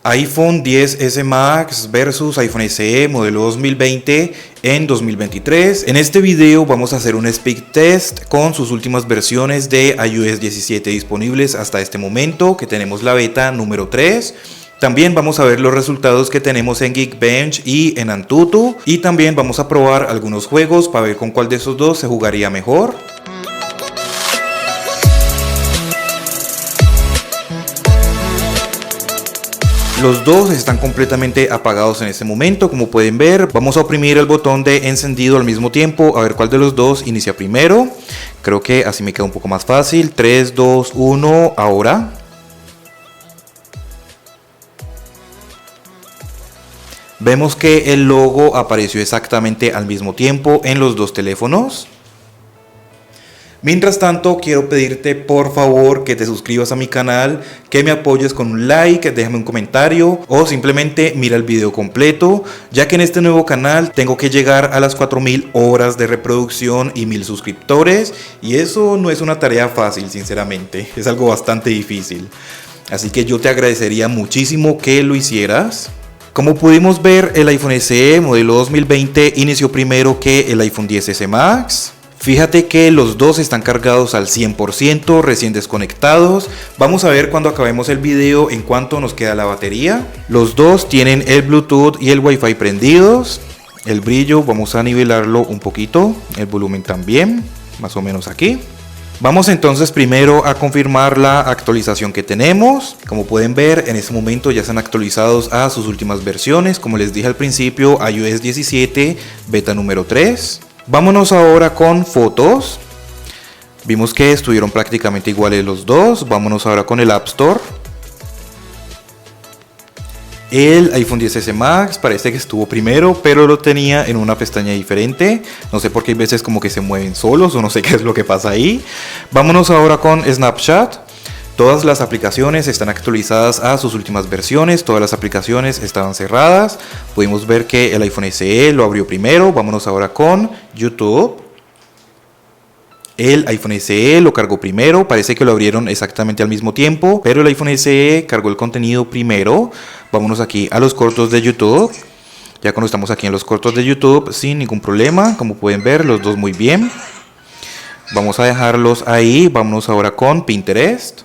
iPhone XS Max versus iPhone SE modelo 2020 en 2023. En este video vamos a hacer un speed test con sus últimas versiones de iOS 17 disponibles hasta este momento, que tenemos la beta número 3. También vamos a ver los resultados que tenemos en Geekbench y en Antutu. Y también vamos a probar algunos juegos para ver con cuál de esos dos se jugaría mejor. Los dos están completamente apagados en este momento, como pueden ver. Vamos a oprimir el botón de encendido al mismo tiempo, a ver cuál de los dos inicia primero. Creo que así me queda un poco más fácil. 3, 2, 1, ahora. Vemos que el logo apareció exactamente al mismo tiempo en los dos teléfonos. Mientras tanto, quiero pedirte por favor que te suscribas a mi canal, que me apoyes con un like, déjame un comentario o simplemente mira el video completo, ya que en este nuevo canal tengo que llegar a las 4000 horas de reproducción y 1000 suscriptores, y eso no es una tarea fácil, sinceramente, es algo bastante difícil. Así que yo te agradecería muchísimo que lo hicieras. Como pudimos ver, el iPhone SE modelo 2020 inició primero que el iPhone XS Max. Fíjate que los dos están cargados al 100%, recién desconectados. Vamos a ver cuando acabemos el video en cuánto nos queda la batería. Los dos tienen el Bluetooth y el Wi-Fi prendidos. El brillo vamos a nivelarlo un poquito, el volumen también, más o menos aquí. Vamos entonces primero a confirmar la actualización que tenemos. Como pueden ver, en este momento ya están actualizados a sus últimas versiones. Como les dije al principio, iOS 17 beta número 3. Vámonos ahora con fotos. Vimos que estuvieron prácticamente iguales los dos. Vámonos ahora con el App Store. El iPhone XS Max parece que estuvo primero, pero lo tenía en una pestaña diferente. No sé por qué hay veces como que se mueven solos o no sé qué es lo que pasa ahí. Vámonos ahora con Snapchat. Todas las aplicaciones están actualizadas a sus últimas versiones, todas las aplicaciones estaban cerradas. Pudimos ver que el iPhone SE lo abrió primero. Vámonos ahora con YouTube. El iPhone SE lo cargó primero, parece que lo abrieron exactamente al mismo tiempo, pero el iPhone SE cargó el contenido primero. Vámonos aquí a los cortos de YouTube. Ya cuando estamos aquí en los cortos de YouTube, sin ningún problema, como pueden ver, los dos muy bien. Vamos a dejarlos ahí. Vámonos ahora con Pinterest.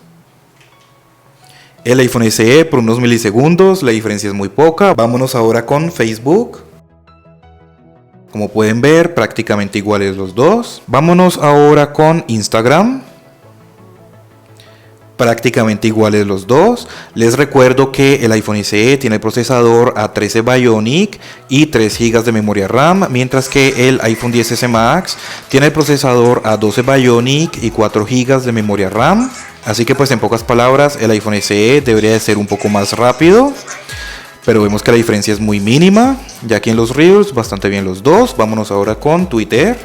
El iPhone SE por unos milisegundos, la diferencia es muy poca. Vámonos ahora con Facebook. Como pueden ver, prácticamente iguales los dos. Vámonos ahora con Instagram. Prácticamente iguales los dos. Les recuerdo que el iPhone SE tiene el procesador A13 Bionic y 3 GB de memoria RAM, mientras que el iPhone XS Max tiene el procesador A12 Bionic y 4 GB de memoria RAM. Así que pues en pocas palabras, el iPhone SE debería de ser un poco más rápido, pero vemos que la diferencia es muy mínima. Ya aquí en los Reels, bastante bien los dos. Vámonos ahora con Twitter.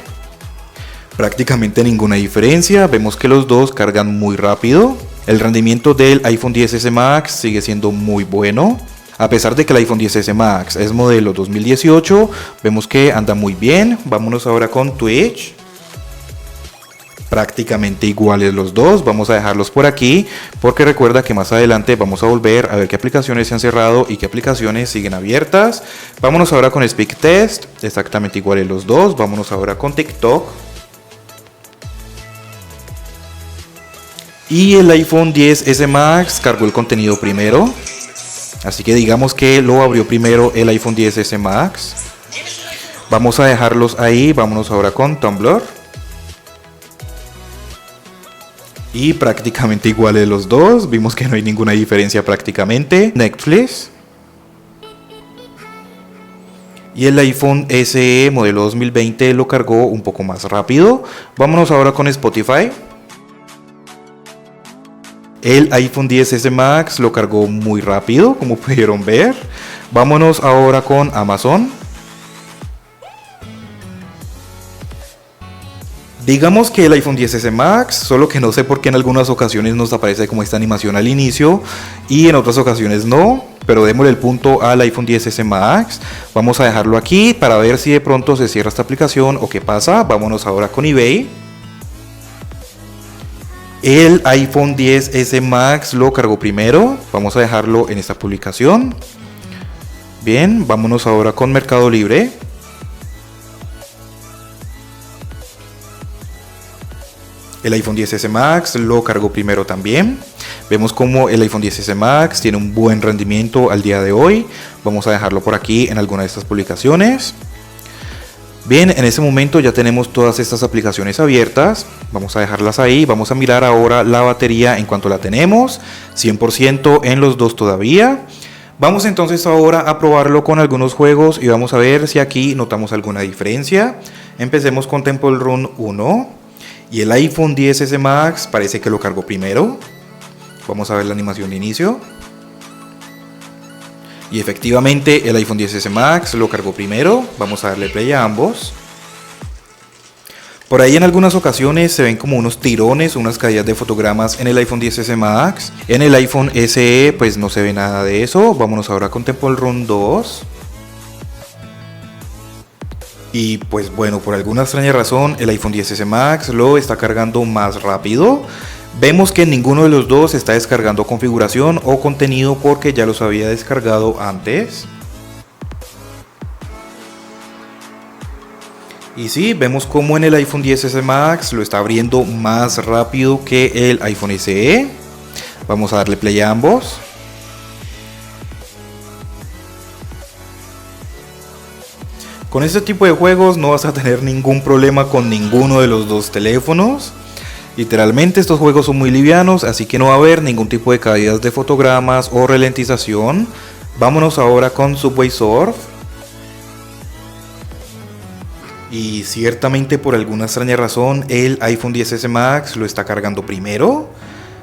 Prácticamente ninguna diferencia, vemos que los dos cargan muy rápido. El rendimiento del iPhone XS Max sigue siendo muy bueno. A pesar de que el iPhone XS Max es modelo 2018, vemos que anda muy bien. Vámonos ahora con Twitch. Prácticamente iguales los dos. Vamos a dejarlos por aquí porque recuerda que más adelante vamos a volver a ver qué aplicaciones se han cerrado y qué aplicaciones siguen abiertas. Vámonos ahora con Speed Test. Exactamente iguales los dos. Vámonos ahora con TikTok. Y el iPhone XS Max cargó el contenido primero, así que digamos que lo abrió primero el iPhone XS Max. Vamos a dejarlos ahí. Vámonos ahora con Tumblr. Y prácticamente iguales los dos. Vimos que no hay ninguna diferencia prácticamente. Netflix. Y el iPhone SE modelo 2020 lo cargó un poco más rápido. Vámonos ahora con Spotify. El iPhone XS Max lo cargó muy rápido, como pudieron ver. Vámonos ahora con Amazon. Digamos que el iPhone XS Max, solo que no sé por qué en algunas ocasiones nos aparece como esta animación al inicio y en otras ocasiones no, pero démosle el punto al iPhone XS Max. Vamos a dejarlo aquí para ver si de pronto se cierra esta aplicación o qué pasa. Vámonos ahora con eBay. El iPhone XS Max lo cargó primero. Vamos a dejarlo en esta publicación. Bien, vámonos ahora con Mercado Libre. El iPhone XS Max lo cargó primero también. Vemos como el iPhone XS Max tiene un buen rendimiento al día de hoy. Vamos a dejarlo por aquí en alguna de estas publicaciones. Bien, en este momento ya tenemos todas estas aplicaciones abiertas. Vamos a dejarlas ahí. Vamos a mirar ahora la batería en cuanto la tenemos. 100% en los dos todavía. Vamos entonces ahora a probarlo con algunos juegos y vamos a ver si aquí notamos alguna diferencia. Empecemos con Temple Run 1. Y el iPhone XS Max parece que lo cargó primero. Vamos a ver la animación de inicio. Y efectivamente el iPhone XS Max lo cargó primero. Vamos a darle play a ambos. Por ahí en algunas ocasiones se ven como unos tirones, unas caídas de fotogramas en el iPhone XS Max. En el iPhone SE pues no se ve nada de eso. Vámonos ahora con Temple Run 2. Y pues bueno, por alguna extraña razón el iPhone XS Max lo está cargando más rápido. Vemos que ninguno de los dos está descargando configuración o contenido porque ya los había descargado antes. Y sí, vemos como en el iPhone XS Max lo está abriendo más rápido que el iPhone SE. Vamos a darle play a ambos. Con este tipo de juegos no vas a tener ningún problema con ninguno de los dos teléfonos. Literalmente estos juegos son muy livianos, así que no va a haber ningún tipo de caídas de fotogramas o ralentización. Vámonos ahora con Subway Surf. Y ciertamente por alguna extraña razón el iPhone XS Max lo está cargando primero.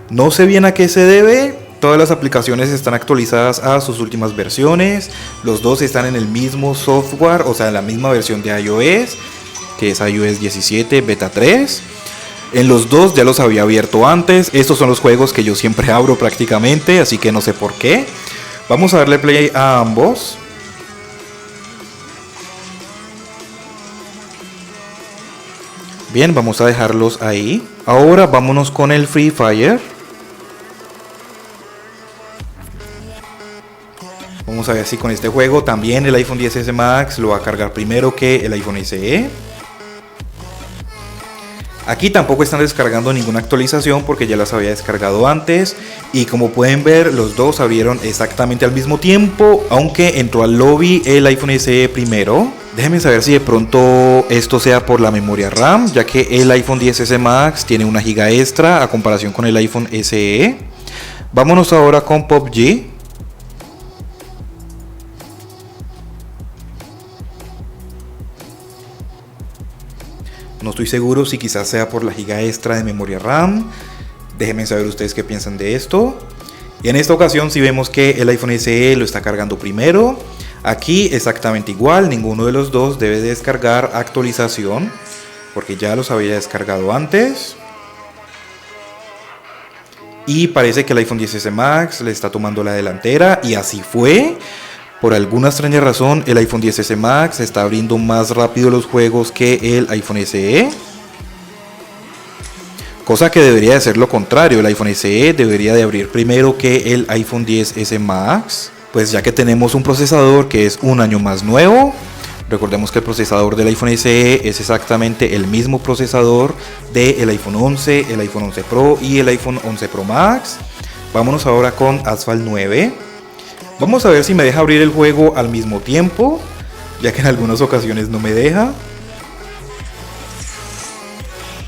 No sé bien a qué se debe. Todas las aplicaciones están actualizadas a sus últimas versiones. Los dos están en el mismo software, o sea, en la misma versión de iOS, que es iOS 17 Beta 3. En los dos ya los había abierto antes. Estos son los juegos que yo siempre abro prácticamente, así que no sé por qué. Vamos a darle play a ambos. Bien, vamos a dejarlos ahí. Ahora vámonos con el Free Fire. Vamos a ver si con este juego también el iPhone XS Max lo va a cargar primero que el iPhone SE. Aquí tampoco están descargando ninguna actualización porque ya las había descargado antes. Y como pueden ver, los dos abrieron exactamente al mismo tiempo, aunque entró al lobby el iPhone SE primero. Déjenme saber si de pronto esto sea por la memoria RAM, ya que el iPhone XS Max tiene 1 GB extra a comparación con el iPhone SE. Vámonos ahora con PUBG. No estoy seguro si quizás sea por la giga extra de memoria RAM. Déjenme saber ustedes qué piensan de esto. Y en esta ocasión sí vemos que el iPhone SE lo está cargando primero. Aquí exactamente igual, ninguno de los dos debe descargar actualización, porque ya los había descargado antes. Y parece que el iPhone XS Max le está tomando la delantera, y así fue. Por alguna extraña razón, el iPhone XS Max está abriendo más rápido los juegos que el iPhone SE. Cosa que debería de ser lo contrario, el iPhone SE debería de abrir primero que el iPhone XS Max. Pues ya que tenemos un procesador que es un año más nuevo. Recordemos que el procesador del iPhone SE es exactamente el mismo procesador del iPhone 11, el iPhone 11 Pro y el iPhone 11 Pro Max. Vámonos ahora con Asphalt 9. Vamos a ver si me deja abrir el juego al mismo tiempo, ya que en algunas ocasiones no me deja.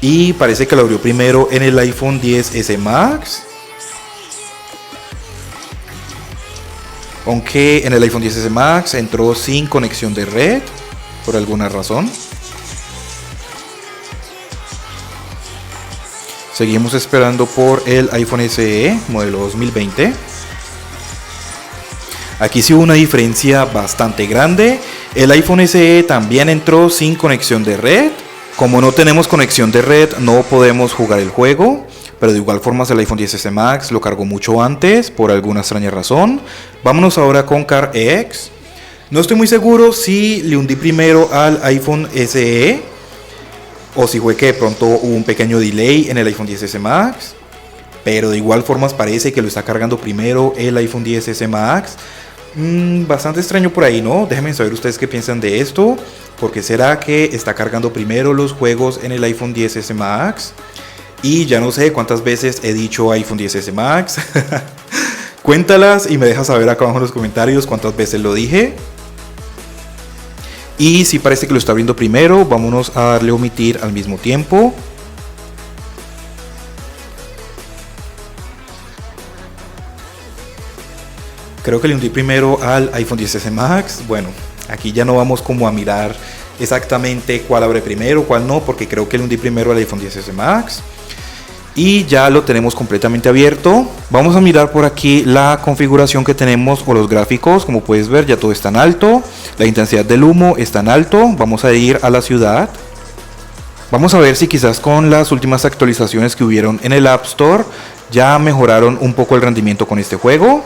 Y parece que lo abrió primero en el iPhone XS Max. Aunque en el iPhone XS Max entró sin conexión de red, por alguna razón. Seguimos esperando por el iPhone SE modelo 2020. Aquí sí hubo una diferencia bastante grande. El iPhone SE también entró sin conexión de red. Como no tenemos conexión de red, no podemos jugar el juego. Pero de igual forma el iPhone XS Max lo cargó mucho antes, por alguna extraña razón. Vámonos ahora con CarX. No estoy muy seguro si le hundí primero al iPhone SE o si fue que de pronto hubo un pequeño delay en el iPhone XS Max. pero de igual forma parece que lo está cargando primero el iPhone XS Max. Bastante extraño por ahí, ¿no? Déjenme saber ustedes qué piensan de esto. ¿Por qué será que está cargando primero los juegos en el iPhone XS Max? Y ya no sé cuántas veces he dicho iPhone XS Max. Cuéntalas y me dejas saber acá abajo en los comentarios cuántas veces lo dije. Y si parece que lo está abriendo primero, vámonos a darle omitir al mismo tiempo. Creo que le hundí primero al iPhone XS Max. Bueno, aquí ya no vamos como a mirar exactamente cuál abre primero, cuál no, porque creo que le hundí primero al iPhone XS Max. Y ya lo tenemos completamente abierto. Vamos a mirar por aquí la configuración que tenemos o los gráficos. Como puedes ver, ya todo está en alto. La intensidad del humo está en alto. Vamos a ir a la ciudad. Vamos a ver si quizás con las últimas actualizaciones que hubieron en el App Store ya mejoraron un poco el rendimiento con este juego.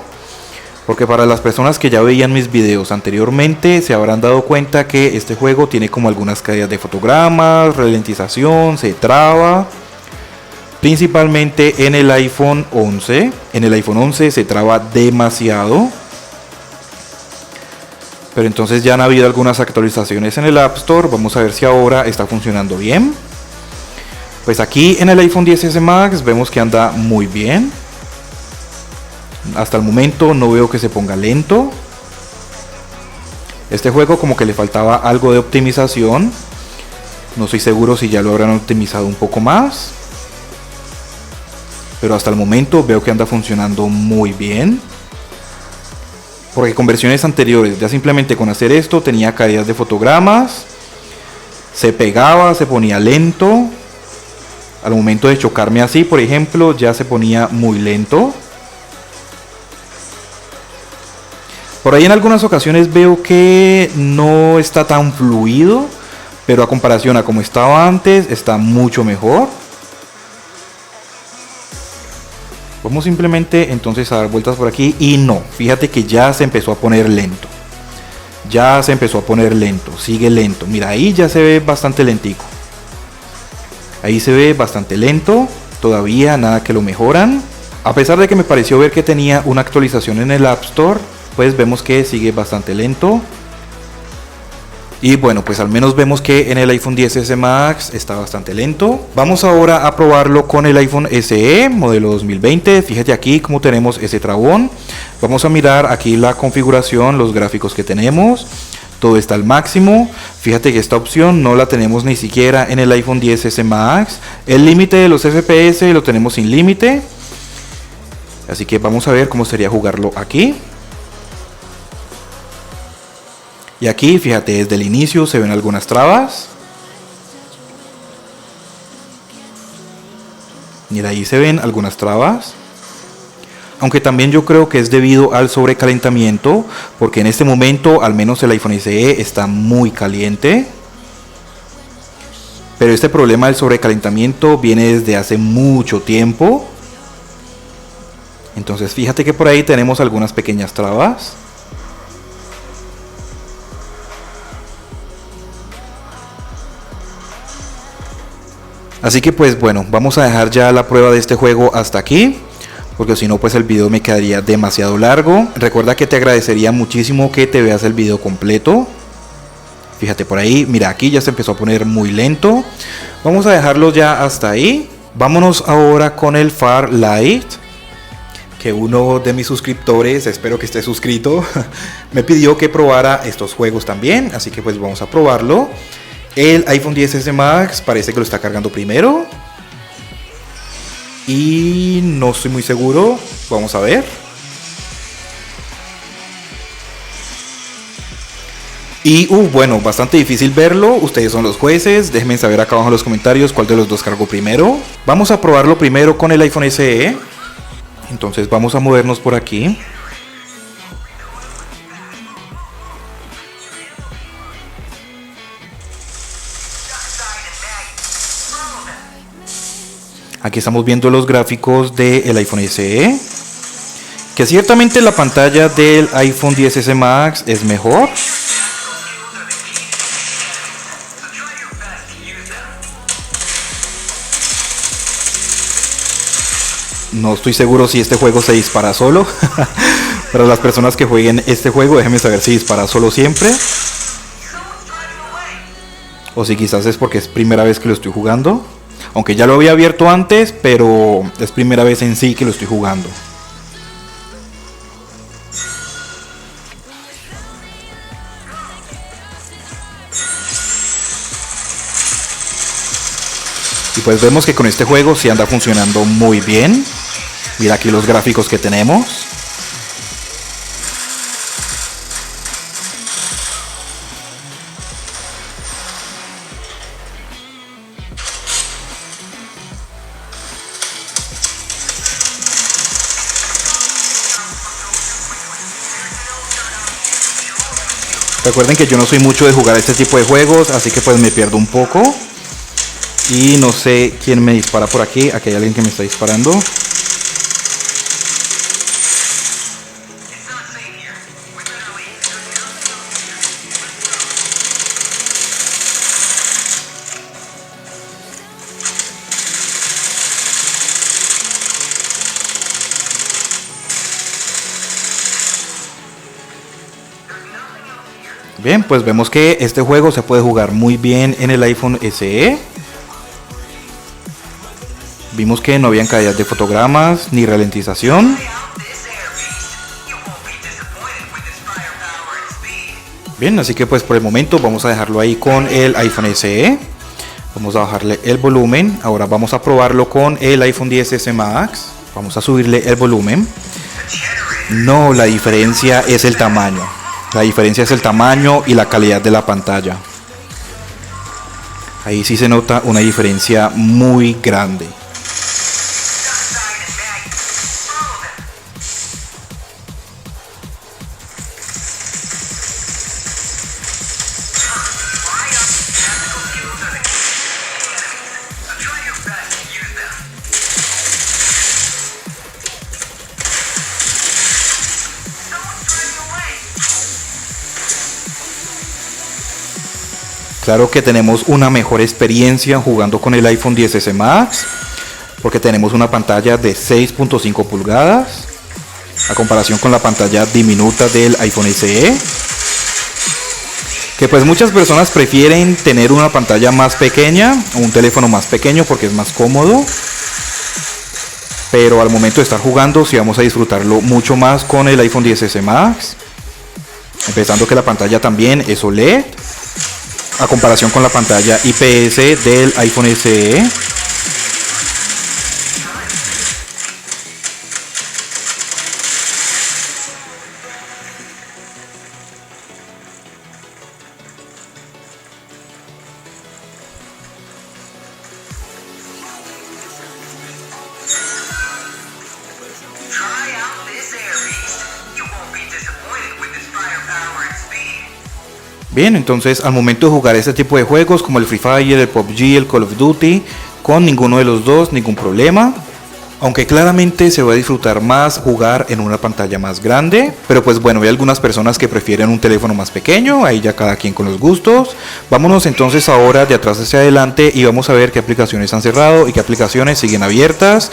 Porque para las personas que ya veían mis videos anteriormente se habrán dado cuenta que este juego tiene como algunas caídas de fotogramas, ralentización, se traba. Principalmente en el iPhone 11. En el iPhone 11 se traba demasiado. Pero entonces ya han habido algunas actualizaciones en el App Store. Vamos a ver si ahora está funcionando bien. Pues aquí en el iPhone XS Max vemos que anda muy bien. Hasta el momento no veo que se ponga lento. Este juego como que le faltaba algo de optimización. No estoy seguro si ya lo habrán optimizado un poco más. Pero hasta el momento veo que anda funcionando muy bien. Porque con versiones anteriores, ya simplemente con hacer esto, tenía caídas de fotogramas. Se pegaba, se ponía lento. Al momento de chocarme así, por ejemplo, ya se ponía muy lento. Por ahí en algunas ocasiones veo que no está tan fluido. Pero a comparación a como estaba antes, está mucho mejor. Vamos simplemente entonces a dar vueltas por aquí y no, fíjate que ya se empezó a poner lento. Ya se empezó a poner lento, sigue lento. Mira, ahí ya se ve bastante lentico. Ahí se ve bastante lento, todavía nada que lo mejoran. A pesar de que me pareció ver que tenía una actualización en el App Store, pues vemos que sigue bastante lento. Y bueno, pues al menos vemos que en el iPhone XS Max está bastante lento. Vamos ahora a probarlo con el iPhone SE modelo 2020. Fíjate aquí cómo tenemos ese trabón. Vamos a mirar aquí la configuración, los gráficos que tenemos. Todo está al máximo. Fíjate que esta opción no la tenemos ni siquiera en el iPhone XS Max. El límite de los FPS lo tenemos sin límite. Así que vamos a ver cómo sería jugarlo aquí. Y aquí, fíjate, desde el inicio se ven algunas trabas. Mira, ahí se ven algunas trabas. Aunque también yo creo que es debido al sobrecalentamiento, porque en este momento, al menos el iPhone SE está muy caliente. Pero este problema del sobrecalentamiento viene desde hace mucho tiempo. Entonces, fíjate que por ahí tenemos algunas pequeñas trabas. Así que pues bueno, vamos a dejar ya la prueba de este juego hasta aquí, porque si no pues el video me quedaría demasiado largo. Recuerda que te agradecería muchísimo que te veas el video completo. Fíjate por ahí, mira, aquí ya se empezó a poner muy lento. Vamos a dejarlo ya hasta ahí. Vámonos ahora con el Far Light, que uno de mis suscriptores, espero que esté suscrito, me pidió que probara estos juegos también, así que pues vamos a probarlo. El iPhone XS Max parece que lo está cargando primero. Y no estoy muy seguro. Vamos a ver. Y bueno, bastante difícil verlo. Ustedes son los jueces. Déjenme saber acá abajo en los comentarios cuál de los dos cargó primero. Vamos a probarlo primero con el iPhone SE. Entonces vamos a movernos por aquí. Aquí estamos viendo los gráficos del iPhone SE, que ciertamente la pantalla del iPhone XS Max es mejor. No estoy seguro si este juego se dispara solo. Para las personas que jueguen este juego, déjenme saber si dispara solo siempre. O si quizás es porque es primera vez que lo estoy jugando. Aunque ya lo había abierto antes, pero es primera vez en sí que lo estoy jugando. Y pues vemos que con este juego sí anda funcionando muy bien. Mira aquí los gráficos que tenemos. Recuerden que yo no soy mucho de jugar este tipo de juegos, así que pues me pierdo un poco. Y no sé quién me dispara por aquí. Aquí hay alguien que me está disparando. Bien, pues vemos que este juego se puede jugar muy bien en el iPhone SE. Vimos que no habían caídas de fotogramas ni ralentización. Bien, así que pues por el momento vamos a dejarlo ahí con el iPhone SE. Vamos a bajarle el volumen. Ahora vamos a probarlo con el iPhone XS Max. Vamos a subirle el volumen. No, la diferencia es el tamaño. La diferencia es el tamaño y la calidad de la pantalla. Ahí sí se nota una diferencia muy grande. Claro que tenemos una mejor experiencia jugando con el iPhone XS Max, porque tenemos una pantalla de 6.5 pulgadas a comparación con la pantalla diminuta del iPhone SE, que pues muchas personas prefieren tener una pantalla más pequeña o un teléfono más pequeño porque es más cómodo, pero al momento de estar jugando sí vamos a disfrutarlo mucho más con el iPhone XS Max, empezando que la pantalla también es OLED a comparación con la pantalla IPS del iPhone SE. Bien, entonces al momento de jugar este tipo de juegos como el Free Fire, el PUBG, el Call of Duty, con ninguno de los dos, ningún problema. Aunque claramente se va a disfrutar más jugar en una pantalla más grande. Pero pues bueno, hay algunas personas que prefieren un teléfono más pequeño, ahí ya cada quien con los gustos. Vámonos entonces ahora de atrás hacia adelante y vamos a ver qué aplicaciones han cerrado y qué aplicaciones siguen abiertas.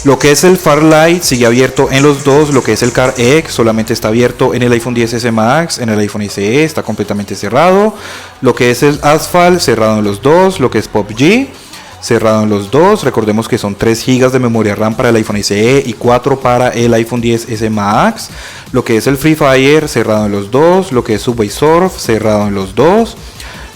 Lo que es el Farlight sigue abierto en los dos. Lo que es el CarX solamente está abierto en el iPhone XS Max. En el iPhone SE está completamente cerrado. Lo que es el Asphalt cerrado en los dos. Lo que es PUBG cerrado en los dos. Recordemos que son 3 GB de memoria RAM para el iPhone SE y 4 para el iPhone XS Max. Lo que es el Free Fire cerrado en los dos. Lo que es Subway Surf cerrado en los dos.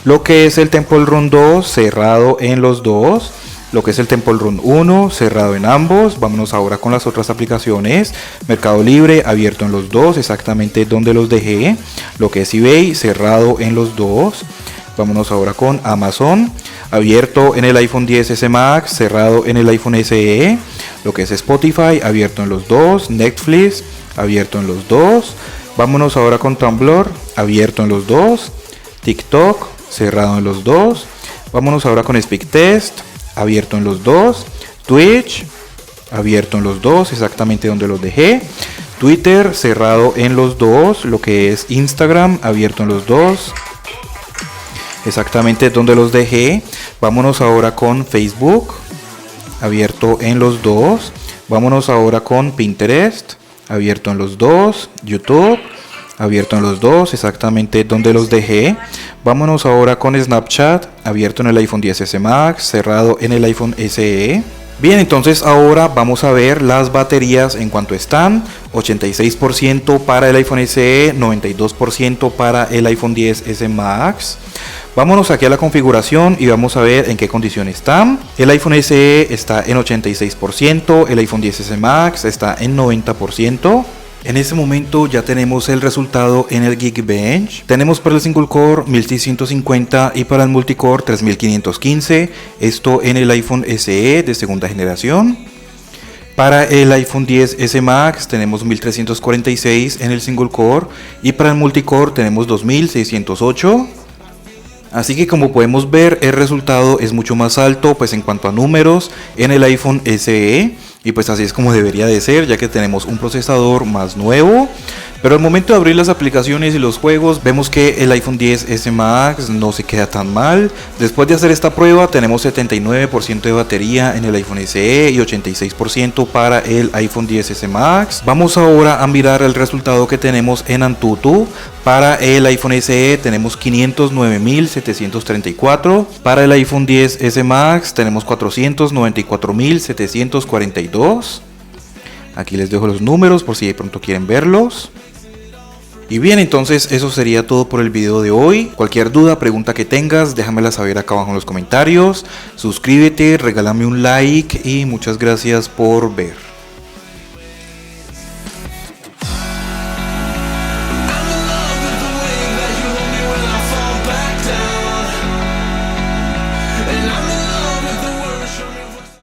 Lo que es el Temple Run 2 cerrado en los dos. Lo que es el Temple Run 1 cerrado en ambos. Vámonos ahora con las otras aplicaciones. Mercado Libre abierto en los dos, exactamente donde los dejé. Lo que es eBay cerrado en los dos. Vámonos ahora con Amazon, abierto en el iPhone XS Max, cerrado en el iPhone SE. Lo que es Spotify abierto en los dos. Netflix abierto en los dos. Vámonos ahora con Tumblr, abierto en los dos. TikTok cerrado en los dos. Vámonos ahora con SpeakTest, abierto en los dos. Twitch abierto en los dos, exactamente donde los dejé. Twitter cerrado en los dos. Lo que es Instagram abierto en los dos, exactamente donde los dejé. Vámonos ahora con Facebook, abierto en los dos. Vámonos ahora con Pinterest, abierto en los dos, YouTube, abierto en los dos, exactamente donde los dejé. Vámonos ahora con Snapchat, abierto en el iPhone XS Max, cerrado en el iPhone SE. Bien, entonces ahora vamos a ver las baterías en cuanto están. 86% para el iPhone SE, 92% para el iPhone XS Max. Vámonos aquí a la configuración y vamos a ver en qué condición están. El iPhone SE está en 86%, el iPhone XS Max está en 90%. En este momento ya tenemos el resultado en el Geekbench. Tenemos para el single core 1650 y para el multicore 3515. Esto en el iPhone SE de segunda generación. Para el iPhone XS Max tenemos 1346 en el single core y para el multicore tenemos 2608. Así que como podemos ver, el resultado es mucho más alto pues en cuanto a números en el iPhone SE. Y pues así es como debería de ser, ya que tenemos un procesador más nuevo. Pero al momento de abrir las aplicaciones y los juegos, vemos que el iPhone XS Max no se queda tan mal. Después de hacer esta prueba, tenemos 79% de batería en el iPhone SE y 86% para el iPhone XS Max. Vamos ahora a mirar el resultado que tenemos en Antutu. Para el iPhone SE tenemos 509.734. Para el iPhone XS Max tenemos 494.742. Aquí les dejo los números por si de pronto quieren verlos. Y bien, entonces eso sería todo por el video de hoy. Cualquier duda, pregunta que tengas, déjamela saber acá abajo en los comentarios. Suscríbete, regálame un like y muchas gracias por ver.